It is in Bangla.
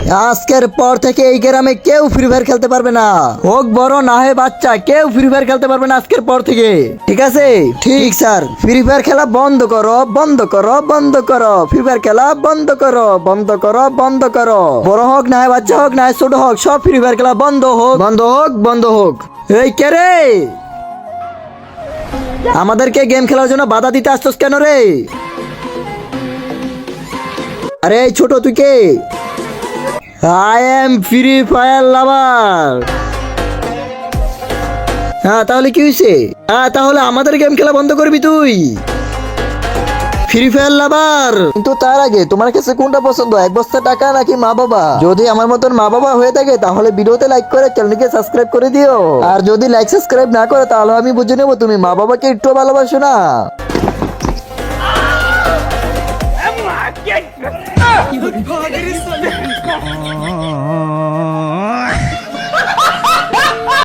আজকের পর থেকে এই গ্রামে কেউ ফ্রি ফায়ার খেলতে পারবে না, হোক বড় না হয় বাচ্চা, কেউ ফ্রি ফায়ার খেলতে পারবে না আজকের পর থেকে। ঠিক আছে? ঠিক স্যার। ফ্রি ফায়ার খেলা বন্ধ করো, বন্ধ করো, বন্ধ করো। ফ্রি ফায়ার খেলা বন্ধ করো, বন্ধ করো, বন্ধ করো। বড় হোক না হয় বাচ্চা হোক না হয় ছোট হোক, সব ফ্রি ফায়ার খেলা বন্ধ হোক, বন্ধ হোক, বন্ধ হোক। এই কে রে? আমাদেরকে গেম খেলার জন্য বাধা দিতে আসছস কেন রে? আরে এই ছোট, তুই কে? আই এম ফ্রি ফায়ার লাভার। হ্যাঁ তাহলে কি হয়েছে? হ্যাঁ তাহলে আমাদের গেম খেলা বন্ধ করবি তুই? ফ্রি ফায়ার লাভার। কিন্তু তার আগে তোমার কাছে কোনটা পছন্দ, এক বস্তা টাকা নাকি মা বাবা? যদি আমার মতন মা বাবা হয়ে থাকে তাহলে ভিডিওতে লাইক করে চ্যানেলকে সাবস্ক্রাইব করে দিও। আর যদি লাইক সাবস্ক্রাইব না করে তাহলে আমি বুঝে নেবো তুমি মা বাবাকে একটু ভালোবাসো না। Oh,